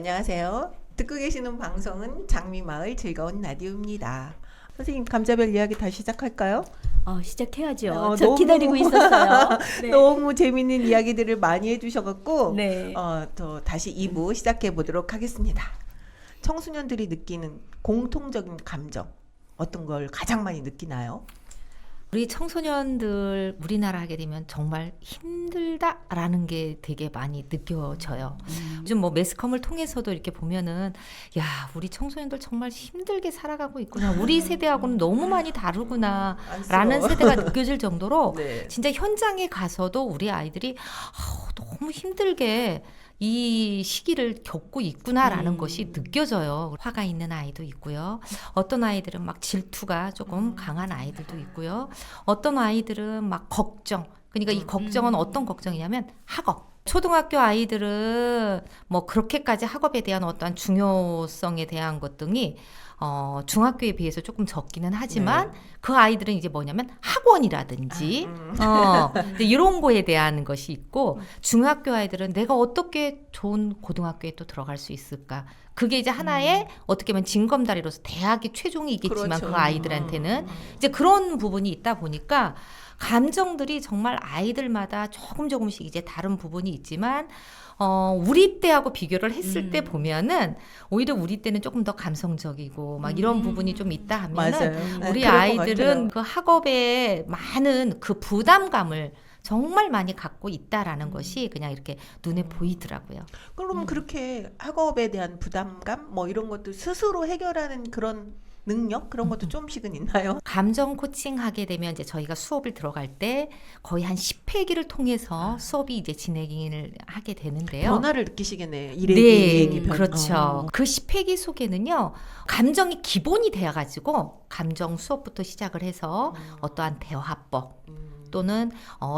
안녕하세요. 듣고 계시는 방송은 장미마을 즐거운 라디오입니다. 선생님, 감자별 이야기 다시 시작할까요? 시작해야죠. 저 기다리고 있었어요. 네. 너무 재밌는 이야기들을 많이 해주셔갖고 네. 또 다시 2부 시작해 보도록 하겠습니다. 청소년들이 느끼는 공통적인 감정, 어떤 걸 가장 많이 느끼나요? 우리 청소년들 우리나라 하게 되면 정말 힘들다라는 게 되게 많이 느껴져요. 요즘 뭐 매스컴을 통해서도 이렇게 보면은 야, 우리 청소년들 정말 힘들게 살아가고 있구나. 우리 세대하고는 너무 많이 다르구나 라는 세대가 느껴질 정도로 네. 진짜 현장에 가서도 우리 아이들이 너무 힘들게 이 시기를 겪고 있구나라는 것이 느껴져요. 화가 있는 아이도 있고요. 어떤 아이들은 막 질투가 조금 강한 아이들도 있고요. 어떤 아이들은 막 걱정. 그러니까 이 걱정은 어떤 걱정이냐면 학업. 초등학교 아이들은 뭐 그렇게까지 학업에 대한 어떠한 중요성에 대한 것 등이 중학교에 비해서 조금 적기는 하지만 네. 그 아이들은 이제 뭐냐면 학원이라든지 이제 이런 거에 대한 것이 있고 중학교 아이들은 내가 어떻게 좋은 고등학교에 또 들어갈 수 있을까? 그게 이제 하나의 어떻게 보면 징검다리로서 대학의 최종이겠지만 그렇죠. 그 아이들한테는 이제 그런 부분이 있다 보니까 감정들이 정말 아이들마다 조금씩 이제 다른 부분이 있지만 우리 때하고 비교를 했을 때 보면은 오히려 우리 때는 조금 더 감성적이고 막 이런 부분이 좀 있다 하면은 맞아요. 우리 그럴 것 아이들은 같아요. 그 학업에 많은 그 부담감을 정말 많이 갖고 있다라는 것이 그냥 이렇게 눈에 보이더라고요. 그럼 그렇게 학업에 대한 부담감 뭐 이런 것도 스스로 해결하는 그런 능력 그런 것도 조금씩은 있나요? 감정 코칭 하게 되면 이제 저희가 수업을 들어갈 때 거의 한 10회기를 통해서 수업이 이제 진행을 하게 되는데요. 변화를 느끼시겠네요. 네, 일회기 그렇죠. 그 10회기 속에는요, 감정이 기본이 되어가지고 감정 수업부터 시작을 해서 어떠한 대화법 또는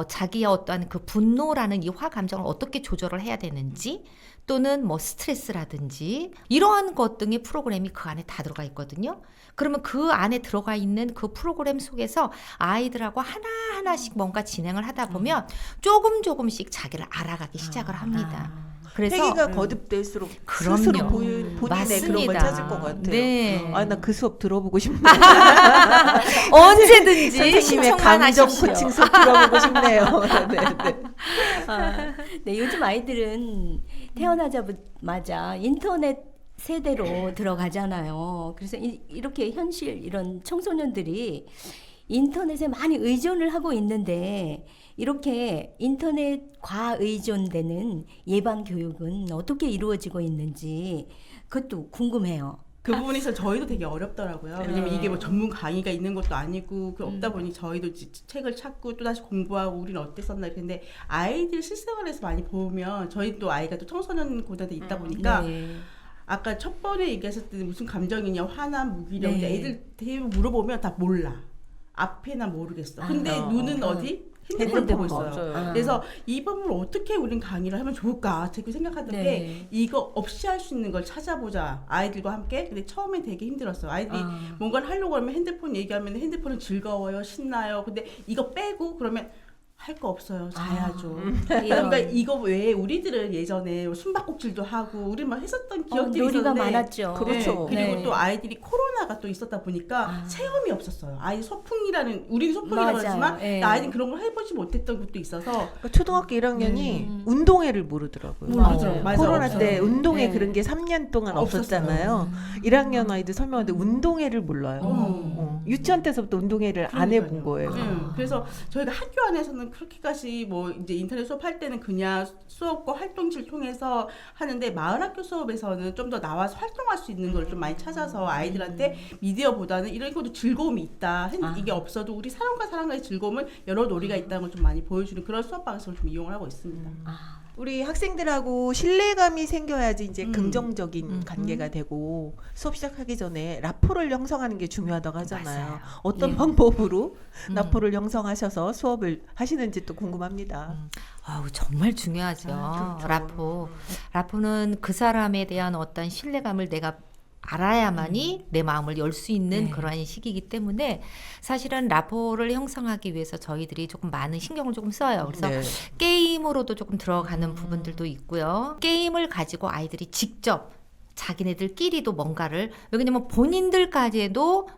자기의 어떠한 그 분노라는 이 화 감정을 어떻게 조절을 해야 되는지 또는 뭐 스트레스라든지 이러한 것 등의 프로그램이 그 안에 다 들어가 있거든요. 그러면 그 안에 들어가 있는 그 프로그램 속에서 아이들하고 하나하나씩 뭔가 진행을 하다 보면 조금씩 자기를 알아가기 시작을 합니다. 그래서 회기가 거듭될수록 그럼요. 스스로 본인의 그런 걸 맞습니다. 찾을 것 같아요. 네. 나 그 수업 들어보고 싶네요. 언제든지 선생님의 신청만 감정 하십시오. 코칭 수업 들어보고 싶네요. 네, 네. 네, 요즘 아이들은 태어나자마자 인터넷 세대로 들어가잖아요. 그래서 이렇게 현실 이런 청소년들이 인터넷에 많이 의존을 하고 있는데 이렇게 인터넷 과의존되는 예방 교육은 어떻게 이루어지고 있는지 그것도 궁금해요. 그 부분에서 저희도 되게 어렵더라고요. 왜냐면 이게 뭐 전문 강의가 있는 것도 아니고 없다 보니 저희도 책을 찾고 또 다시 공부하고 우리는 어땠었나 이랬는데 아이들 실생활에서 많이 보면 저희 또 아이가 또 청소년 고등학교에 있다 보니까 네. 아까 첫 번에 얘기했을 때 무슨 감정이냐 화난 무기력 네. 애들 대부분 물어보면 다 몰라. 앞에나 모르겠어. 근데 눈은 어디? 핸드폰 보고 있어요. 그래서 이 부분을 어떻게 우린 강의를 하면 좋을까 되게 생각하던 네. 게 이거 없이 할 수 있는 걸 찾아보자 아이들과 함께. 근데 처음엔 되게 힘들었어요. 아이들이 뭔가를 하려고 하면 핸드폰 얘기하면 핸드폰은 즐거워요, 신나요. 근데 이거 빼고 그러면 할 거 없어요. 자야죠. 그러니까 이거 외에 우리들은 예전에 숨바꼭질도 하고 우리 막 했었던 기억들이 놀이가 있었는데 많았죠. 그렇죠. 네, 그리고 네. 또 아이들이 코로나가 또 있었다 보니까 체험이 없었어요. 아이 소풍이라는 우리는 소풍이라고 맞아요. 하지만 네. 아이들은 그런 걸 해보지 못했던 것도 있어서 그러니까 초등학교 1학년이 운동회를 모르더라고요. 맞아요. 맞아요. 코로나 없어요. 때 운동회 네. 그런 게 3년 동안 없었어요. 없었잖아요. 1학년 아이들 설명하는데 운동회를 몰라요. 유치원 때서부터 운동회를 안 해본 거예요. 그래서 저희가 학교 안에서는 그렇게까지 뭐 이제 인터넷 수업할 때는 그냥 수업과 활동지를 통해서 하는데 마을학교 수업에서는 좀 더 나와서 활동할 수 있는 걸 좀 많이 찾아서 아이들한테 미디어보다는 이런 것도 즐거움이 있다. 이게 없어도 우리 사람과 사람과의 즐거움은 여러 놀이가 있다는 걸 좀 많이 보여주는 그런 수업 방식을 좀 이용을 하고 있습니다. 우리 학생들하고 신뢰감이 생겨야지 이제 긍정적인 관계가 되고 수업 시작하기 전에 라포를 형성하는 게 중요하다고 하잖아요. 맞아요. 어떤 예. 방법으로 라포를 형성하셔서 수업을 하시는지 또 궁금합니다. 정말 중요하죠. 그렇죠. 라포는 그 사람에 대한 어떤 신뢰감을 내가 알아야만이 내 마음을 열 수 있는 네. 그러한 시기이기 때문에 사실은 라포를 형성하기 위해서 저희들이 조금 많은 신경을 조금 써요. 그래서 네. 게임으로도 조금 들어가는 부분들도 있고요. 게임을 가지고 아이들이 직접 자기네들끼리도 뭔가를, 왜냐면 본인들까지도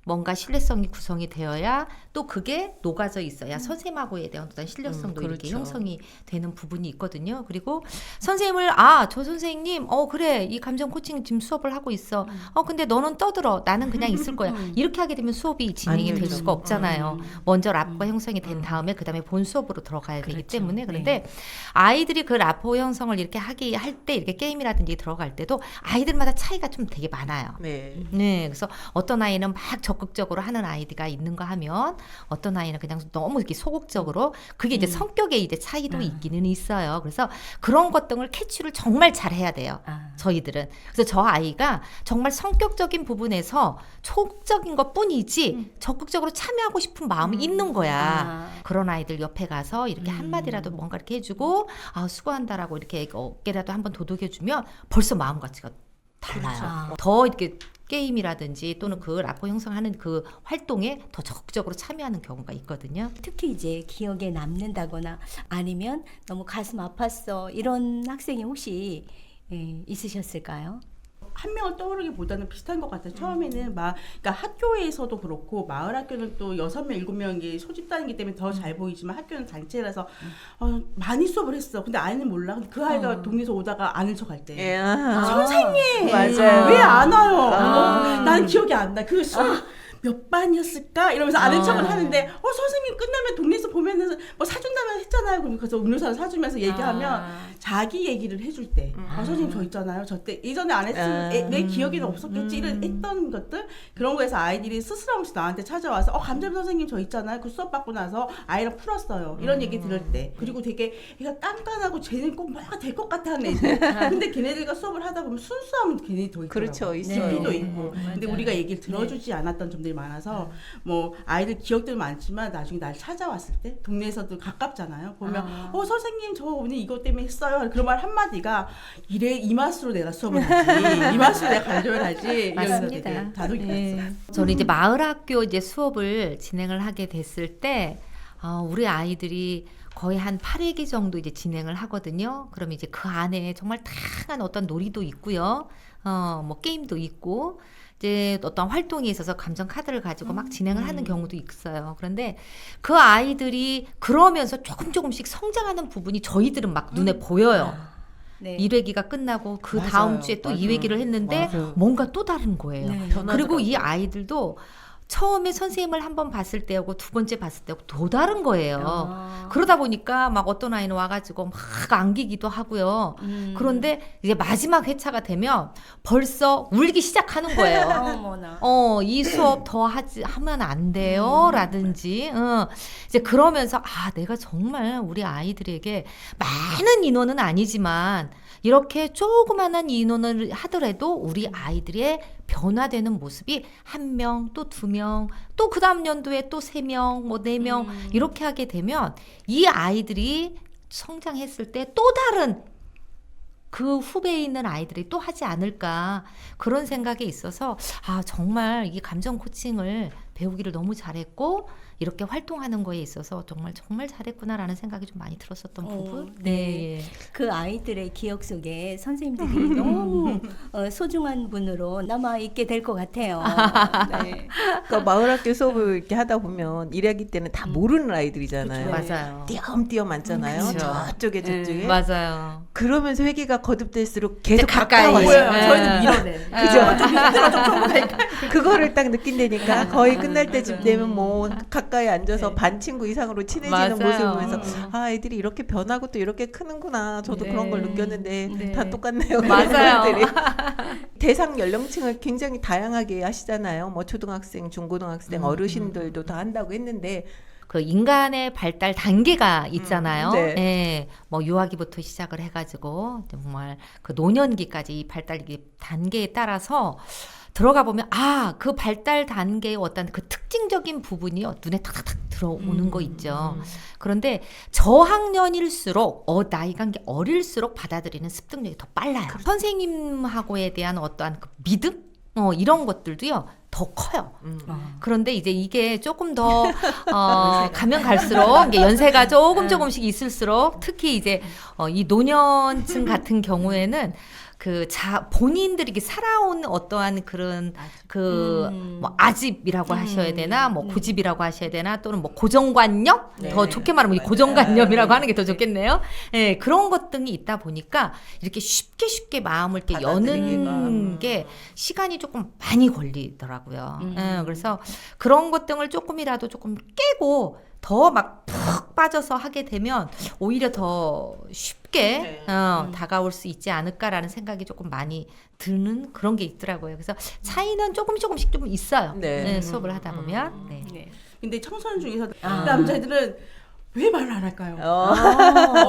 뭔가 신뢰성이 구성이 되어야 또 그게 녹아져 있어야 선생님하고에 대한 어떤 신뢰성도 이렇게 그렇죠. 형성이 되는 부분이 있거든요. 그리고 선생님을 저 선생님 그래 이 감정 코칭 지금 수업을 하고 있어. 근데 너는 떠들어. 나는 그냥 있을 거야. 이렇게 하게 되면 수업이 진행이 안 될 되죠. 수가 없잖아요. 먼저 라포가 형성이 된 다음에 그다음에 본 수업으로 들어가야 되기 그렇죠. 때문에 그런데 아이들이 그 라포 형성을 이렇게 할 때 이렇게 게임이라든지 들어갈 때도 아이들마다 차이가 좀 되게 많아요. 네. 네, 그래서 어떤 아이는 막 적극적으로 하는 아이가 있는가 하면 어떤 아이는 그냥 너무 이렇게 소극적으로 그게 이제 성격의 이제 차이도 있기는 있어요. 그래서 그런 것들을 캐치를 정말 잘 해야 돼요. 저희들은. 그래서 저 아이가 정말 성격적인 부분에서 소극적인 것 뿐이지 적극적으로 참여하고 싶은 마음이 있는 거야. 그런 아이들 옆에 가서 이렇게 한마디라도 뭔가 이렇게 해주고 수고한다라고 이렇게 어깨라도 한번 도둑여주면 벌써 마음가짐가 달라요. 더 이렇게 게임이라든지 또는 그 라포 형성하는 그 활동에 더 적극적으로 참여하는 경우가 있거든요. 특히 이제 기억에 남는다거나 아니면 너무 가슴 아팠어 이런 학생이 혹시 있으셨을까요? 한 명을 떠오르기보다는 비슷한 것 같아요. 처음에는 그러니까 학교에서도 그렇고 마을 학교는 또 6명, 7명이 소집단이기 때문에 더 잘 보이지만 학교는 단체라서 많이 수업을 했어. 근데 아이는 몰라. 근데 그 아이가 동네에서 오다가 아는 척 할 때. 예. 선생님! 맞아요. 왜 안 와요? 난 기억이 안 나. 그 수업 몇 반이었을까? 이러면서 아는 척을 하는데 선생님 끝나면 동네에서 보면은 뭐 사준다면 했잖아요. 그럼 그래서 음료수를 사주면서 얘기하면 자기 얘기를 해줄 때 선생님 저 있잖아요. 저 때 이전에 안 했으면 내 기억에는 없었겠지 이런 했던 것들 그런 거에서 아이들이 스스럼 없이 나한테 찾아와서 감자비 선생님 저 있잖아요. 그 수업 받고 나서 아이랑 풀었어요. 이런 얘기 들을 때 그리고 되게 얘가 깐깐하고 쟤는 꼭 뭐가 될 것 같아 하는 애들 근데 걔네들과 수업을 하다 보면 순수하면 괜히 더 있더라고요. 그렇죠. 있어요. 깊이도 있고 근데 맞아요. 우리가 얘기를 들어주지 않았던 점들이 많아서 뭐 아이들 기억들 많지만 나중에 날 찾아왔을 때 동네에서도 가깝잖아요. 보면 선생님 저 오늘 이것 때문에 했어요. 그런 말 한마디가 이래 이 맛으로 내가 수업을 하지 이 맛으로 내가 간접을 하지 이러면서 맞습니다. 되게 다독이 났어요. 저는 이제 마을 학교 이제 수업을 진행을 하게 됐을 때 우리 아이들이 거의 한 8회기 정도 이제 진행을 하거든요. 그럼 이제 그 안에 정말 다양한 어떤 놀이도 있고요. 뭐 게임도 있고 이제 어떤 활동에 있어서 감정 카드를 가지고 막 진행을 하는 경우도 있어요. 그런데 그 아이들이 그러면서 조금씩 성장하는 부분이 저희들은 막 눈에 보여요. 네. 1회기가 끝나고 그 맞아요. 다음 주에 또 맞아요. 2회기를 했는데 맞아요. 뭔가 또 다른 거예요. 네. 그리고 이 아이들도 처음에 선생님을 한번 봤을 때하고 두 번째 봤을 때하고 또 다른 거예요. 그러다 보니까 막 어떤 아이는 와가지고 막 안기기도 하고요. 그런데 이제 마지막 회차가 되면 벌써 울기 시작하는 거예요. 어머나. 이 수업 더 하면 안 돼요. 라든지. 이제 그러면서 내가 정말 우리 아이들에게 많은 인원은 아니지만 이렇게 조그마한 인원을 하더라도 우리 아이들의 변화되는 모습이 1명, 또 2명, 또 그 다음 연도에 또 3명, 뭐 4명 이렇게 하게 되면 이 아이들이 성장했을 때 또 다른 그 후배에 있는 아이들이 또 하지 않을까 그런 생각이 있어서 정말 이 감정 코칭을 배우기를 너무 잘했고 이렇게 활동하는 거에 있어서 정말 잘했구나라는 생각이 좀 많이 들었었던 부분. 네. 그 아이들의 기억 속에 선생님들이 너무 소중한 분으로 남아 있게 될 것 같아요. 네. 그러니까 마을학교 수업을 이렇게 하다 보면 1학기 때는 다 모르는 아이들이잖아요. 그쵸. 맞아요. 띄엄띄엄 많잖아요. 그쵸. 저쪽에 저쪽에. 맞아요. 그러면서 회기가 거듭될수록 계속 가까이. 가까워요. 보여요. 네. 저희는 밀어내. 그거를 딱 느낀다니까 거의 끝날 때쯤 맞아요. 되면 뭐 가까이 앉아서 네. 반 친구 이상으로 친해지는 맞아요. 모습을 보면서 애들이 이렇게 변하고 또 이렇게 크는구나. 저도 네. 그런 걸 느꼈는데 네. 다 똑같네요. 맞아요. 애들이. 대상 연령층을 굉장히 다양하게 하시잖아요. 뭐 초등학생, 중고등학생, 어르신들도 다 한다고 했는데 그 인간의 발달 단계가 있잖아요. 네. 예, 뭐 유아기부터 시작을 해가지고 정말 그 노년기까지 이 발달 단계에 따라서 들어가 보면 그 발달 단계의 어떤 그 특징적인 부분이 눈에 탁탁탁 들어오는 거 있죠. 그런데 저학년일수록 나이가 어릴수록 받아들이는 습득력이 더 빨라요. 선생님하고에 대한 어떠한 그 믿음? 이런 것들도요 더 커요. 그런데 이제 이게 조금 더 가면 갈수록 이게 연세가 조금씩 있을수록 특히 이제 이 노년층 같은 경우에는 본인들이 이렇게 살아온 어떠한 그런 뭐 아집이라고 하셔야 되나 뭐 고집이라고 하셔야 되나 또는 뭐 고정관념 더 좋게 말하면 이 고정관념이라고 하는 게 더 좋겠네요. 예, 그런 것 등이 있다 보니까 이렇게 쉽게 마음을 이렇게 여는 게 시간이 조금 많이 걸리더라고요. 예, 그래서 그런 것 등을 조금이라도 조금 깨고 더 막 푹 빠져서 하게 되면 오히려 더 쉽게 다가올 수 있지 않을까라는 생각이 조금 많이 드는 그런 게 있더라고요. 그래서 차이는 조금씩 좀 있어요. 네, 수업을 하다 보면. 네. 근데 청소년 중에서 남자애들은 왜 말을 안 할까요?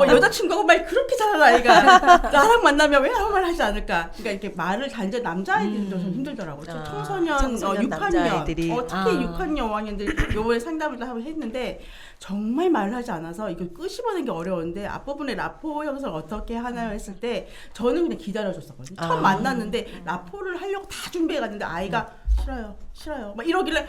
여자친구하고 말 그렇게 잘하는 아이가 나랑 만나면 왜 아무 말 하지 않을까? 그러니까 이렇게 말을 단절 남자아이들도 좀 힘들더라고요. 청소년 6학년 남자아이들이. 특히 6학년 5학년들 요번에 상담을 한번 했는데 정말 말을 하지 않아서 이걸 끄집어내는 게 어려운데 앞부분에 라포 형성을 어떻게 하나요 했을 때 저는 그냥 기다려줬었거든요. 처음 만났는데 라포를 하려고 다 준비해갔는데 아이가 싫어요 막 이러길래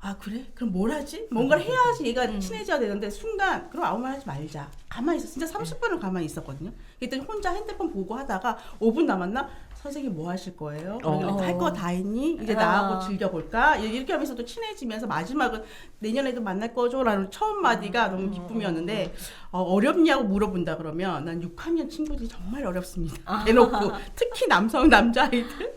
아 그래? 그럼 뭘 하지? 뭔가를 해야지 얘가 친해져야 되는데 순간 그럼 아무 말 하지 말자. 가만히 있어. 진짜 30분을 가만히 있었거든요. 그랬더니 혼자 핸드폰 보고 하다가 5분 남았나? 선생님 뭐 하실 거예요? 할 거 다 했니? 이제 나하고 즐겨볼까? 이렇게 하면서 또 친해지면서 마지막은 내년에도 만날 거죠? 라는 처음 마디가 너무 기쁨이었는데 어렵냐고 물어본다 그러면 난 6학년 친구들이 정말 어렵습니다. 대놓고 특히 남자아이들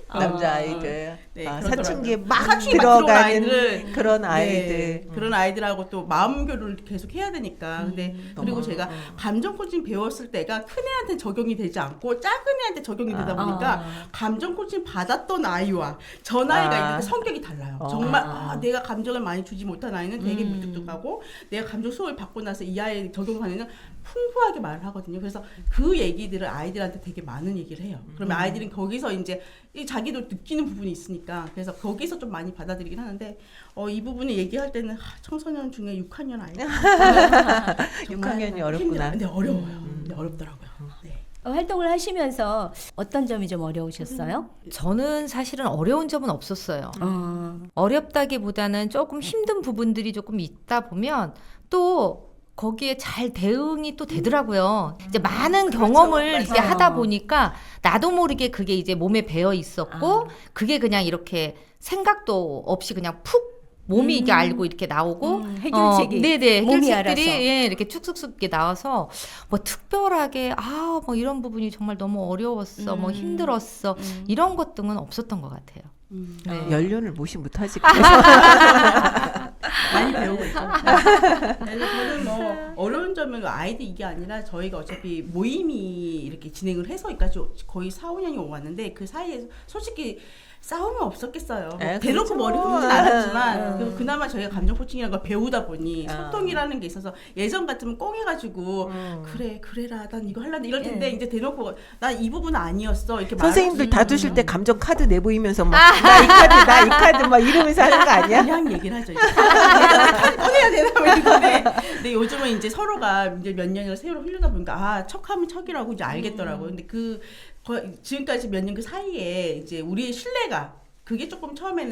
네, 사춘기에 막 사춘기 막 들어가는 들어온 아이들. 그런 아이들. 네, 그런 아이들하고 또 마음 교류를 계속 해야 되니까. 근데 그리고 제가 감정 코칭 배웠을 때가 큰 애한테 적용이 되지 않고 작은 애한테 적용이 되다 보니까 감정 코칭 받았던 아이와 전 아이가 이렇게 성격이 달라요. 정말 내가 감정을 많이 주지 못한 아이는 되게 무뚝뚝하고 내가 감정 수업을 받고 나서 이 아이 적용하는 애는 풍부하게 말을 하거든요. 그래서 그 얘기들을 아이들한테 되게 많은 얘기를 해요. 그러면 아이들은 거기서 이제 자기도 느끼는 부분이 있으니까 그래서 거기서 좀 많이 받아들이긴 하는데 이 부분을 얘기할 때는 청소년 중에 6학년 아이들 6학년이 어렵구나. 근데 어려워요. 근데 어렵더라고요. 네. 활동을 하시면서 어떤 점이 좀 어려우셨어요? 저는 사실은 어려운 점은 없었어요. 어렵다기보다는 조금 힘든 부분들이 조금 있다 보면 또 거기에 잘 대응이 또 되더라고요. 이제 많은 경험을 이제 하다 보니까 나도 모르게 그게 이제 몸에 배어 있었고 그게 그냥 이렇게 생각도 없이 그냥 푹 몸이 이게 알고 이렇게 나오고 해결책이 네네 몸이 해결책들이 알아서. 이렇게 쭉쭉쭉 이렇게 나와서 뭐 특별하게 뭐 이런 부분이 정말 너무 어려웠어 뭐 힘들었어 이런 것 등은 없었던 것 같아요. 네. 연륜을 무시 못하지. 많이 배우고 있죠. 그래서 저는 뭐 어려운 점은 아이들 이게 아니라 저희가 어차피 모임이 이렇게 진행을 해서 여기까지 거의 4, 5년이 오갔는데 그 사이에 솔직히 싸움은 없었겠어요. 대놓고 그렇죠. 머리 굴리진 않았지만 그나마 저희가 감정 코칭이라는 걸 배우다 보니 소통이라는 게 있어서 예전 같으면 꽁해가지고 그래라 난 이거 할란데 이럴 텐데 이제 대놓고 나 이 부분은 아니었어 이렇게 선생님들 다투실 때 감정 카드 내보이면서 막 나 이 카드 막 이러면서 하는 거 아니야? 그냥 얘기를 하죠. 내가 꺼내야 되나 뭐 이런데 근데 요즘은 이제 서로가 이제 몇 년을 세월을 흘리다 보니까 척하면 척이라고 이제 알겠더라고요. 근데 지금까지 몇 년 그 사이에 이제 우리의 신뢰가 그게 조금 처음에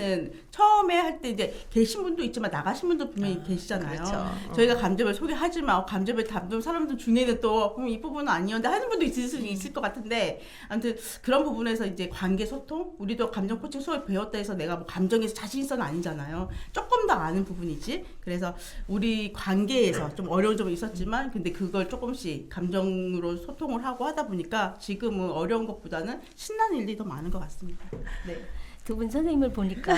할 때 이제 계신 분도 있지만 나가신 분도 분명히 계시잖아요. 그렇죠. 저희가 감정을 소개하지만 감정을 담는 사람들 중에는 또 이 부분은 아니었는데 하는 분도 있을 것 같은데 아무튼 그런 부분에서 이제 관계 소통 우리도 감정 코칭 수업 배웠다 해서 내가 뭐 감정에서 자신 있어는 아니잖아요. 조금 더 아는 부분이지. 그래서 우리 관계에서 좀 어려운 점이 있었지만 근데 그걸 조금씩 감정으로 소통을 하고 하다 보니까 지금은 어려운 것보다는 신나는 일이 더 많은 것 같습니다. 네. 두 분 선생님을 보니까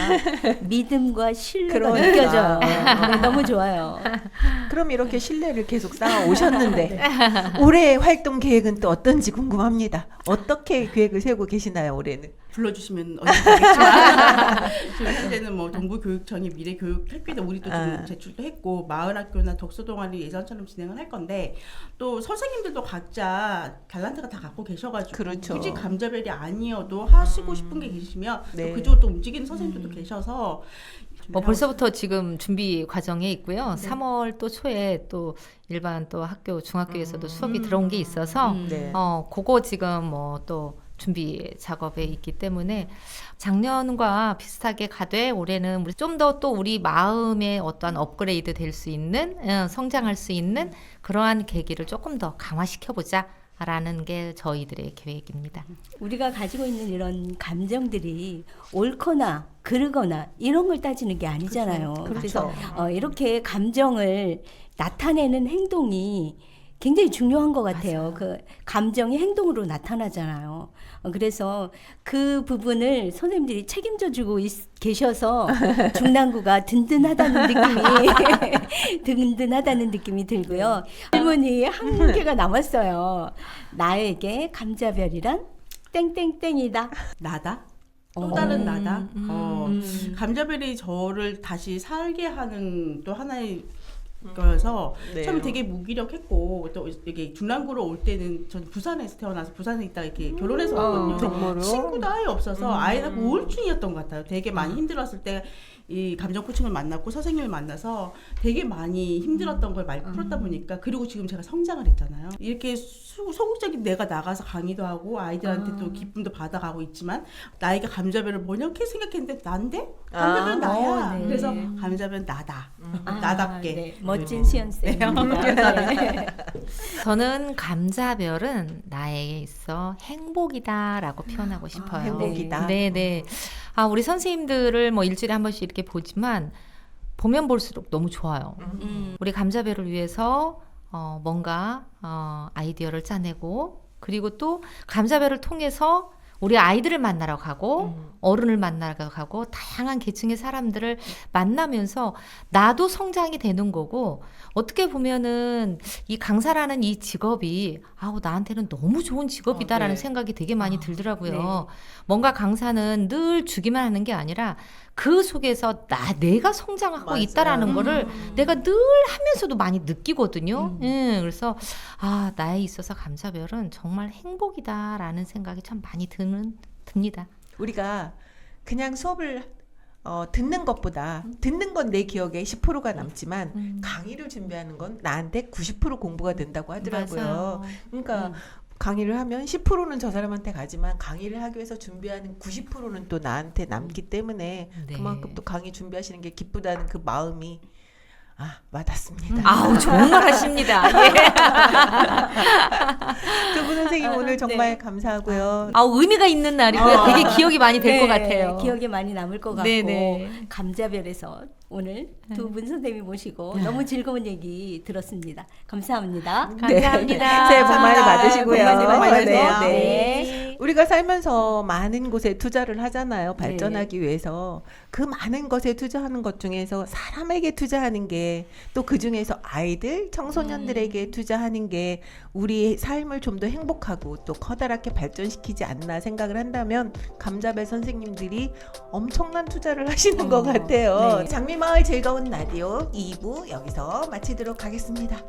믿음과 신뢰가 그러니까. 느껴져요. 네, 너무 좋아요. 그럼 이렇게 신뢰를 계속 쌓아 오셨는데 올해 활동 계획은 또 어떤지 궁금합니다. 어떻게 계획을 세우고 계시나요, 올해는? 불러주시면 언제겠지만 지금 현재는 뭐 동부교육청이 미래교육 택배도 우리도 좀 제출도 했고 마을학교나 독서동아리 예전처럼 진행을 할 건데 또 선생님들도 각자 탤런트가 다 갖고 계셔가지고 그렇죠. 굳이 감자별이 아니어도 하시고 싶은 게 계시면 네. 또 그쪽으로 또 움직이는 선생님들도 계셔서 벌써부터 지금 준비 과정에 있고요. 3월 또 초에 또 일반 또 학교 중학교에서도 수업이 들어온 게 있어서 네. 그거 지금 뭐 또 준비 작업에 있기 때문에 작년과 비슷하게 가되 올해는 우리 좀 더 또 우리 마음의 어떠한 업그레이드 될 수 있는 성장할 수 있는 그러한 계기를 조금 더 강화시켜보자 라는 게 저희들의 계획입니다. 우리가 가지고 있는 이런 감정들이 옳거나 그르거나 이런 걸 따지는 게 아니잖아요. 그렇죠. 그래서 이렇게 감정을 나타내는 행동이 굉장히 중요한 것 같아요. 그 감정이 행동으로 나타나잖아요. 그래서 그 부분을 선생님들이 책임져 주고 계셔서 중랑구가 든든하다는 느낌이 들고요. 질문이 한 개가 남았어요. 나에게 감자별이란 땡땡땡이다. 나다? 또 다른 나다? 감자별이 저를 다시 살게 하는 또 하나의 거여서 네. 처음에 되게 무기력했고 또 이게 중랑구로 올 때는 전 부산에서 태어나서 부산에 있다가 이렇게 결혼해서 왔거든요. 정말로? 친구도 아예 없어서 아이가 우울증이었던 것 같아요. 되게 많이 힘들었을 때 이 감정 코칭을 만났고 선생님을 만나서 되게 많이 힘들었던 걸 많이 풀었다 보니까 그리고 지금 제가 성장을 했잖아요. 이렇게 소극적인 내가 나가서 강의도 하고 아이들한테 또 기쁨도 받아가고 있지만 나에게 감자별을 뭐냐 이렇게 생각했는데 난데? 감자별은 나야. 네. 그래서 감자별은 나다. 나답게. 네. 멋진 수연쌤입니다. 네. 저는 감자별은 나에게 있어 행복이다라고 표현하고 싶어요. 행복이다. 네네. 우리 선생님들을 뭐 일주일에 한 번씩 이렇게 보지만 보면 볼수록 너무 좋아요. 우리 감자별을 위해서 뭔가 아이디어를 짜내고 그리고 또 감자별을 통해서 우리 아이들을 만나러 가고 어른을 만나러 가고 다양한 계층의 사람들을 만나면서 나도 성장이 되는 거고 어떻게 보면은 이 강사라는 이 직업이 나한테는 너무 좋은 직업이다라는 네. 생각이 되게 많이 들더라고요. 뭔가 강사는 늘 주기만 하는 게 아니라 그 속에서 내가 성장하고 맞아요. 있다라는 거를 내가 늘 하면서도 많이 느끼거든요. 그래서 나에 있어서 감자별은 정말 행복이다라는 생각이 참 많이 듭니다. 우리가 그냥 수업을 듣는 것보다 듣는 건 내 기억에 10%가 남지만 강의를 준비하는 건 나한테 90% 공부가 된다고 하더라고요. 맞아요. 그러니까 강의를 하면 10%는 저 사람한테 가지만 강의를 하기 위해서 준비하는 90%는 또 나한테 남기 때문에 네. 그만큼 또 강의 준비하시는 게 기쁘다는 그 마음이 와닿습니다. 좋은 말 하십니다. 예. 두 분 선생님 오늘 정말 감사하고요. 의미가 있는 날이고요. 되게 기억이 많이 될 것 같아요. 기억에 많이 남을 것 같고 네네. 감자별에서 오늘 두 분 선생님 모시고 너무 즐거운 얘기 들었습니다. 감사합니다. 감사합니다. 새해 복 많이 받으시고요. 복 많이 받으세요. 네. 우리가 살면서 많은 곳에 투자를 하잖아요. 발전하기 위해서. 그 많은 것에 투자하는 것 중에서 사람에게 투자하는 게 또 그 중에서 아이들, 청소년들에게 투자하는 게 우리 삶을 좀 더 행복하고 또 커다랗게 발전시키지 않나 생각을 한다면 감자별 선생님들이 엄청난 투자를 하시는 것 같아요. 네. 장미마을 즐거운 라디오 2부 여기서 마치도록 하겠습니다.